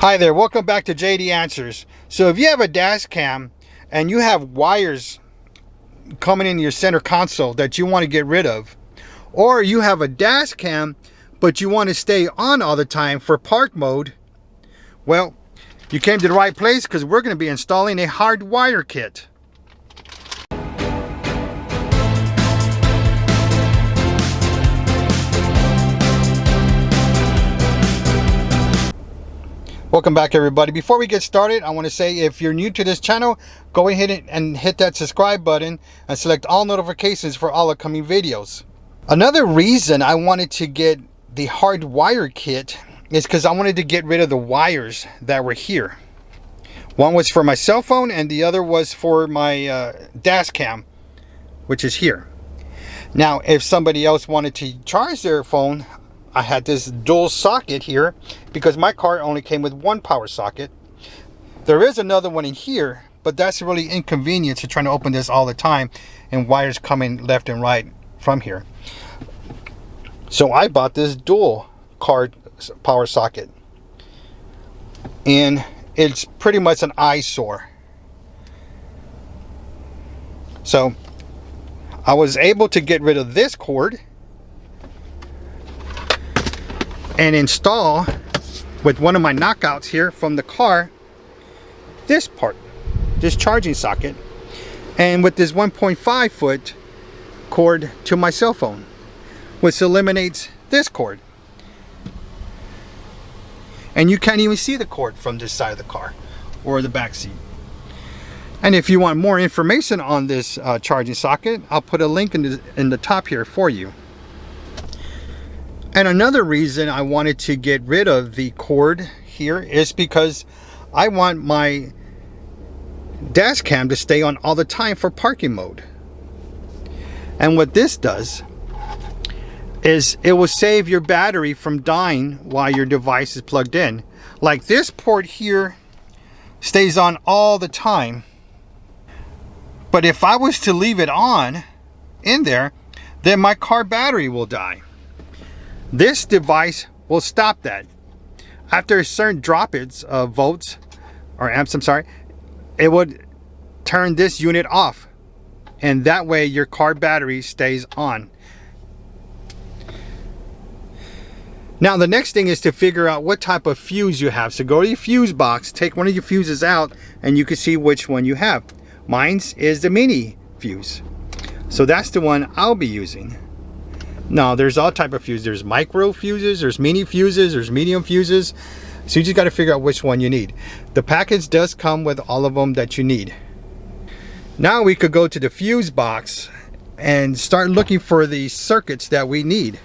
Hi there, welcome back to JD Answers. So if you have a dash cam and you have wires coming in your center console that you want to get rid of, or you have a dash cam but you want to stay on all the time for park mode, well, you came to the right place because we're going to be installing a Hardwire kit. Welcome back, everybody. Before we get started, I want to say if you're new to this channel, go ahead and hit that subscribe button and select all notifications for all upcoming videos. Another reason I wanted to get the Hardwire kit is because I wanted to get rid of the wires that were here. One was for my cell phone and the other was for my dash cam, which is here. Now, if somebody else wanted to charge their phone, I had this dual socket here because my car only came with one power socket. There is another one in here, but that's really inconvenient to trying to open this all the time and wires coming left and right from here. So I bought this dual car power socket, and it's pretty much an eyesore. So I was able to get rid of this cord and install with one of my knockouts here from the car this part, this charging socket, and with this 1.5 foot cord to my cell phone, which eliminates this cord. And you can't even see the cord from this side of the car or the back seat. And if you want more information on this charging socket, I'll put a link in the top here for you. And another reason I wanted to get rid of the cord here is because I want my dash cam to stay on all the time for parking mode. And what this does is it will save your battery from dying while your device is plugged in. Like this port here stays on all the time. But if I was to leave it on in there, then my car battery will die. This device will stop that. After a certain droppage of volts or amps, it would turn this unit off, and that way your car battery stays on. Now the next thing is to figure out what type of fuse you have. So go to your fuse box, take one of your fuses out, and you can see which one you have. Mine's is the mini fuse, so that's the one I'll be using. Now there's all type of fuses. There's micro fuses, there's mini fuses, there's medium fuses. So you just got to figure out which one you need. The package does come with all of them that you need. Now we could go to the fuse box and start looking for the circuits that we need,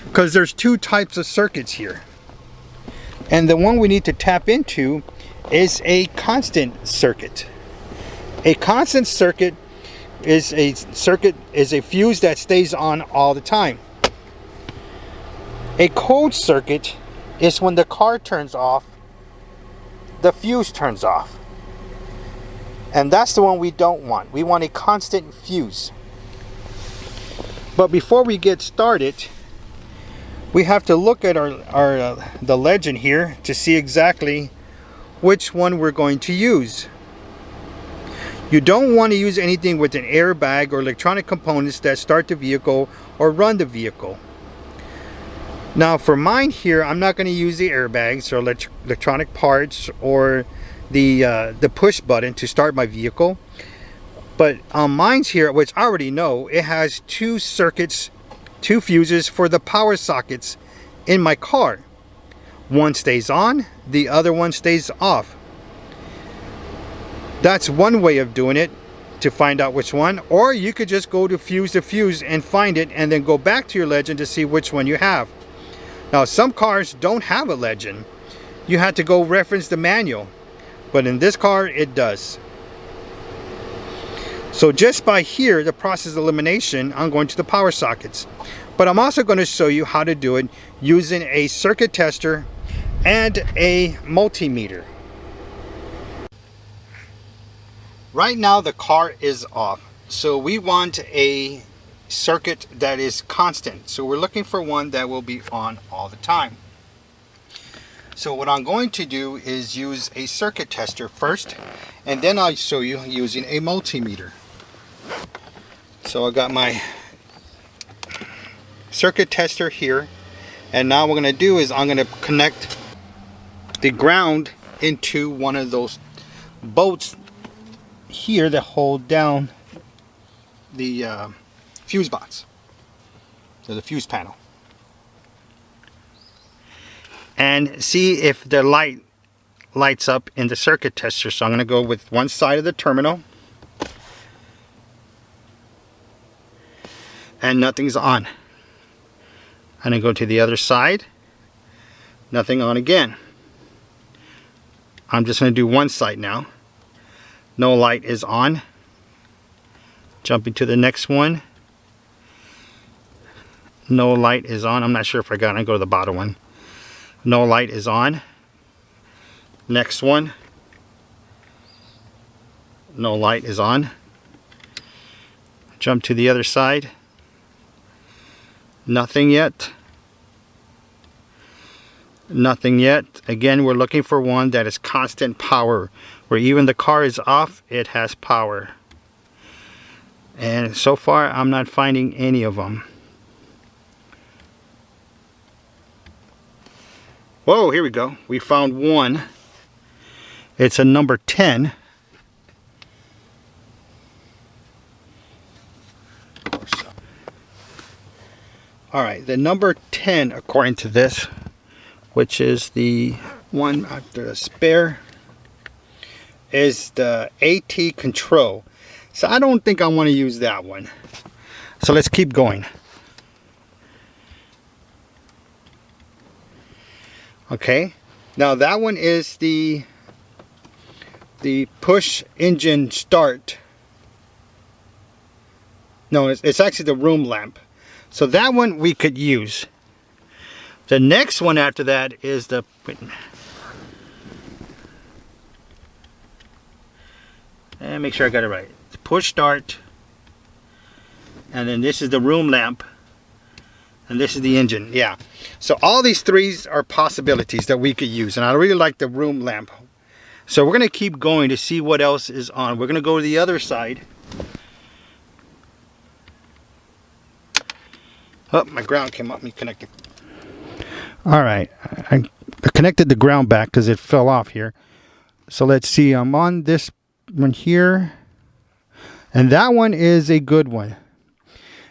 because there's two types of circuits here. And the one we need to tap into is a constant circuit. A constant circuit is a fuse that stays on all the time. A cold circuit is when the car turns off, the fuse turns off. And that's the one we don't want. We want a constant fuse. But before we get started, we have to look at the legend here to see exactly which one we're going to use. You don't want to use anything with an airbag or electronic components that start the vehicle or run the vehicle. Now for mine here, I'm not going to use the airbags or electronic parts or the push button to start my vehicle. But on mine's here, which I already know, it has two circuits, two fuses for the power sockets in my car. One stays on, the other one stays off. That's one way of doing it to find out which one, or you could just go to fuse and find it and then go back to your legend to see which one you have. Now some cars don't have a legend. You have to go reference the manual, but in this car it does. So just by here, the process of elimination, I'm going to the power sockets. But I'm also going to show you how to do it using a circuit tester and a multimeter. Right now the car is off, so we want a circuit that is constant. So we're looking for one that will be on all the time. So what I'm going to do is use a circuit tester first, and then I'll show you using a multimeter. So I got my circuit tester here, and now what I'm going to do is I'm going to connect the ground into one of those bolts here that hold down the fuse box, so the fuse panel, and see if the lights up in the circuit tester. So I'm going to go with one side of the terminal, and nothing's on. I'm going to go to the other side, nothing on again. I'm just going to do one side now. No light is on. Jumping to the next one. No light is on. I'm not sure if I got it. I go to the bottom one. No light is on. Next one. No light is on. Jump to the other side. Nothing yet. Nothing yet. Again, we're looking for one that is constant power, where even the car is off, it has power. And so far, I'm not finding any of them. Whoa, here we go. We found one. It's a number 10. Alright, the number 10, according to this, which is the one after the spare, is the AT control. So I don't think I want to use that one. So let's keep going. Okay, now that one is the push engine start. No, it's actually the room lamp. So that one we could use. The next one after that is the and make sure I got it right. The push start, and then this is the room lamp, and this is the engine. Yeah. So all these three are possibilities that we could use, and I really like the room lamp. So we're going to keep going to see what else is on. We're going to go to the other side. Oh, my ground came up. Let me connect it. All right, I connected the ground back because it fell off here. So let's see. I'm on this one here, and that one is a good one.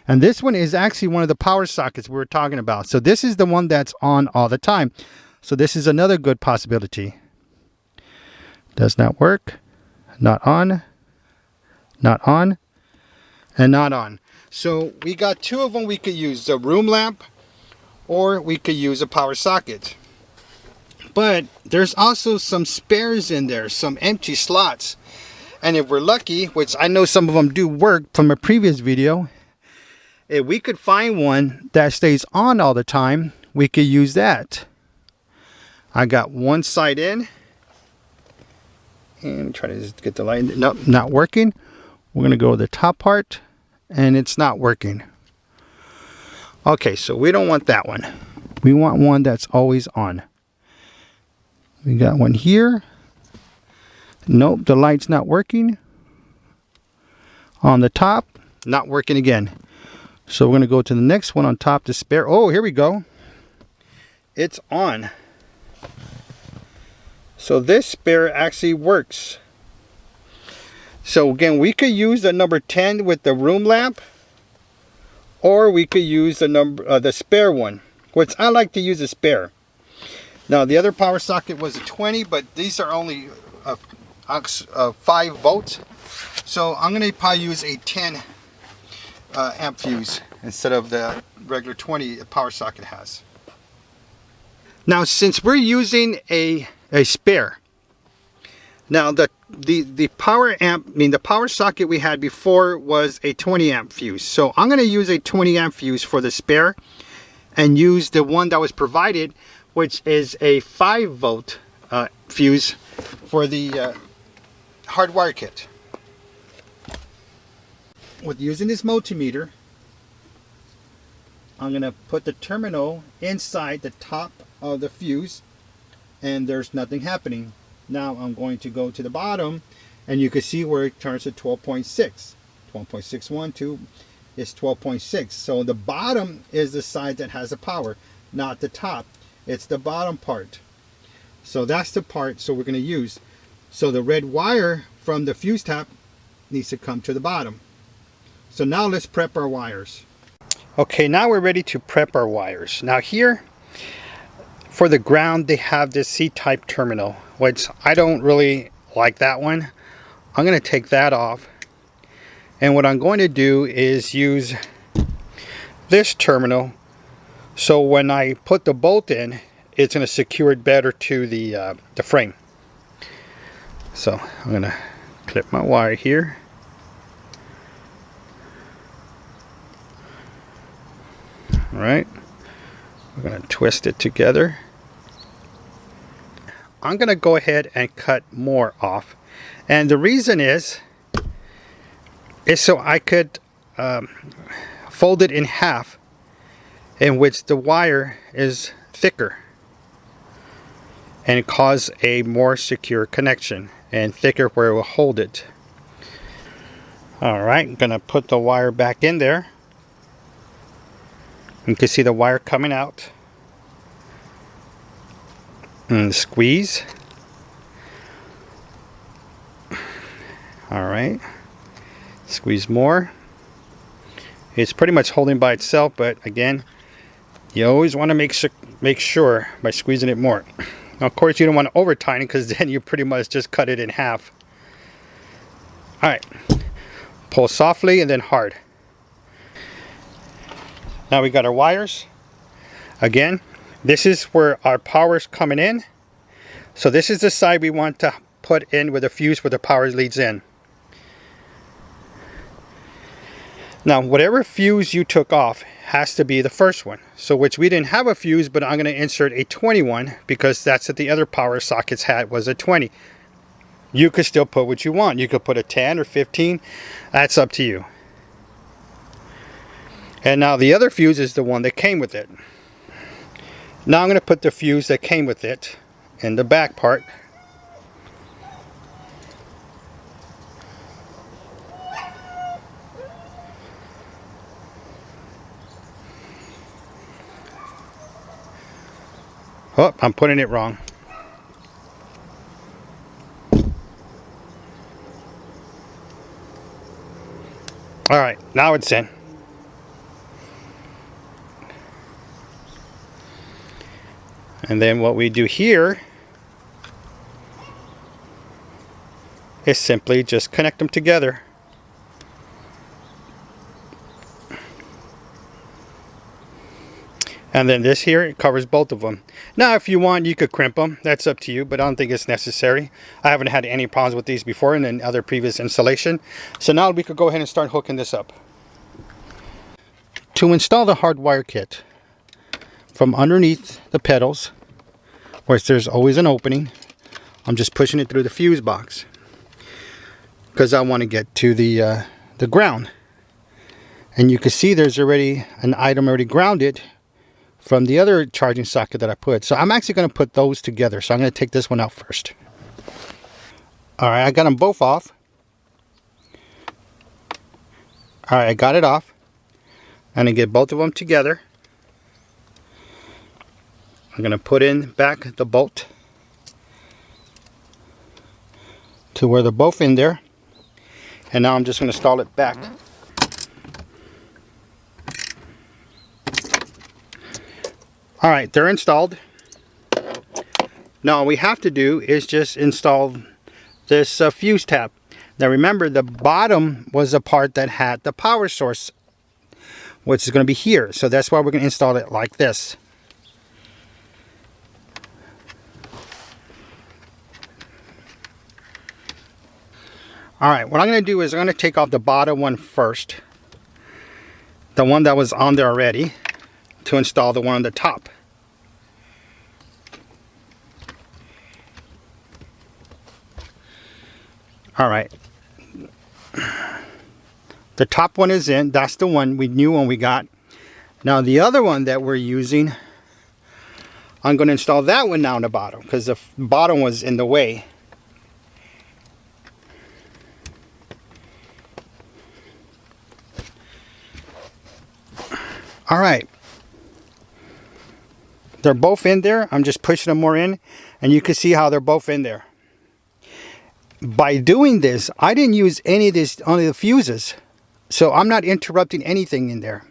And this one is actually one of the power sockets we were talking about. So this is the one that's on all the time. So this is another good possibility. Does not work. Not on. Not on. And not on. So we got two of them we could use. The room lamp, or we could use a power socket. But there's also some spares in there. Some empty slots. And if we're lucky, which I know some of them do work from a previous video, if we could find one that stays on all the time, we could use that. I got one side in. And try to just get the light. Nope, not working. We're going to go to the top part, and it's not working. Okay, so we don't want that one. We want one that's always on. We got one here. Nope, the light's not working. On the top, not working again. So we're going to go to the next one on top, the spare. Oh, here we go. It's on. So this spare actually works. So again, we could use the number 10 with the room lamp, or we could use the spare one, which I like to use a spare. Now the other power socket was a 20, but these are only 5 volts. So I'm going to probably use a 10 amp fuse instead of the regular 20 power socket has. Now since we're using a spare, now the power amp, the power socket we had before was a 20 amp fuse. So I'm going to use a 20 amp fuse for the spare and use the one that was provided, which is a 5 volt fuse for the Hardwire kit. With using this multimeter, I'm going to put the terminal inside the top of the fuse, and there's nothing happening. Now I'm going to go to the bottom, and you can see where it turns to 12.6. 12.612 is 12.6. So the bottom is the side that has the power, not the top. It's the bottom part. So that's the part so we're going to use. So the red wire from the fuse tap needs to come to the bottom. So now let's prep our wires. Okay, now we're ready to prep our wires. Now here, for the ground, they have this C-type terminal, which I don't really like that one. I'm going to take that off. And what I'm going to do is use this terminal. So when I put the bolt in, it's going to secure it better to the frame. So I'm going to clip my wire here. All right, we're going to twist it together. I'm going to go ahead and cut more off, and the reason is so I could fold it in half, in which the wire is thicker and cause a more secure connection, and thicker where it will hold it. All right, I'm going to put the wire back in there. You can see the wire coming out. And squeeze. All right. Squeeze more. It's pretty much holding by itself, but again, you always want to make sure by squeezing it more. Now, of course, you don't want to over tighten, because then you pretty much just cut it in half. All right. Pull softly and then hard. Now we got our wires. Again, this is where our power's coming in. So this is the side we want to put in with the fuse where the power leads in. Now whatever fuse you took off has to be the first one. So which we didn't have a fuse, but I'm going to insert a 21 because that's what the other power sockets had, was a 20. You could still put what you want. You could put a 10 or 15. That's up to you. And now the other fuse is the one that came with it. Now I'm going to put the fuse that came with it in the back part. Oh, I'm putting it wrong. All right, now it's in. And then what we do here is simply just connect them together. And then this here, it covers both of them. Now if you want, you could crimp them. That's up to you, but I don't think it's necessary. I haven't had any problems with these before in the other previous installation. So now we could go ahead and start hooking this up. To install the Hardwire kit, from underneath the pedals, where there's always an opening, I'm just pushing it through the fuse box because I want to get to the ground. And you can see there's already an item already grounded from the other charging socket that I put. So I'm actually going to put those together. So I'm going to take this one out first. All right, I got them both off. All right, I got it off. I'm going to get both of them together. I'm going to put in back the bolt to where they're both in there. And now I'm just going to install it back. All right, they're installed. Now all we have to do is just install this fuse tap. Now remember, the bottom was the part that had the power source, which is going to be here. So that's why we're going to install it like this. All right, what I'm going to do is I'm going to take off the bottom one first, the one that was on there already, to install the one on the top. All right, the top one is in. That's the one we knew when we got. Now the other one that we're using, I'm going to install that one now on the bottom because the bottom was in the way. All right. They're both in there. I'm just pushing them more in, and you can see how they're both in there. By doing this, I didn't use any of this, only the fuses. So I'm not interrupting anything in there.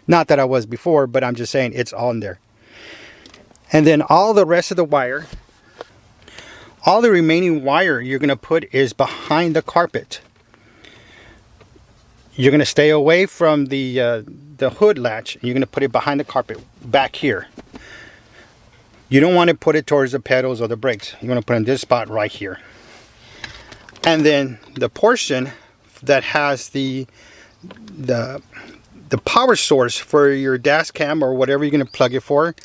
Not that I was before, but I'm just saying it's on there. And then all the rest of the wire, all the remaining wire you're going to put is behind the carpet. You're going to stay away from the hood latch. You're going to put it behind the carpet, back here. You don't want to put it towards the pedals or the brakes. You want to put it in this spot right here. And then the portion that has the power source for your dash cam or whatever you're going to plug it for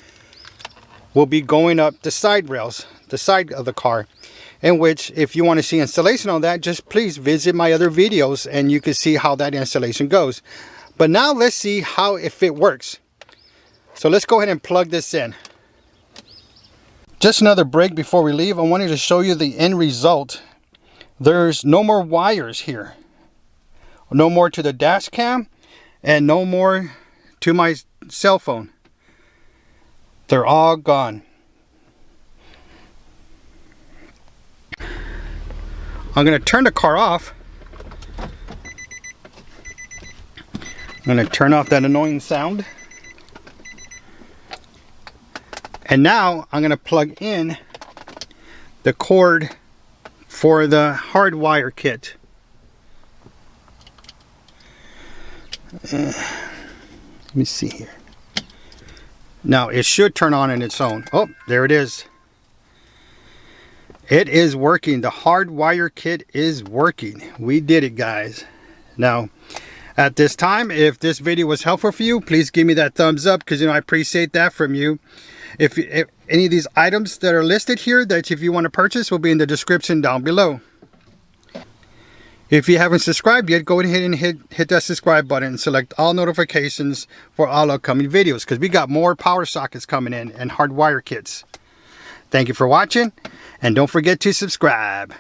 will be going up the side rails, the side of the car. In which, if you want to see installation on that, just please visit my other videos and you can see how that installation goes. But now let's see if it works. So let's go ahead and plug this in. Just another break before we leave. I wanted to show you the end result. There's no more wires here. No more to the dash cam and no more to my cell phone. They're all gone. I'm going to turn the car off. I'm going to turn off that annoying sound. And now I'm going to plug in the cord for the Hardwire kit. Let me see here. Now it should turn on its own. Oh, there it is. It is working. The Hardwire kit is working. We did it, guys. Now, at this time, if this video was helpful for you, please give me that thumbs up because I appreciate that from you. If any of these items that are listed here that if you want to purchase will be in the description down below. If you haven't subscribed yet, go ahead and hit that subscribe button and select all notifications for all upcoming videos because we got more power sockets coming in and Hardwire kits. Thank you for watching and don't forget to subscribe.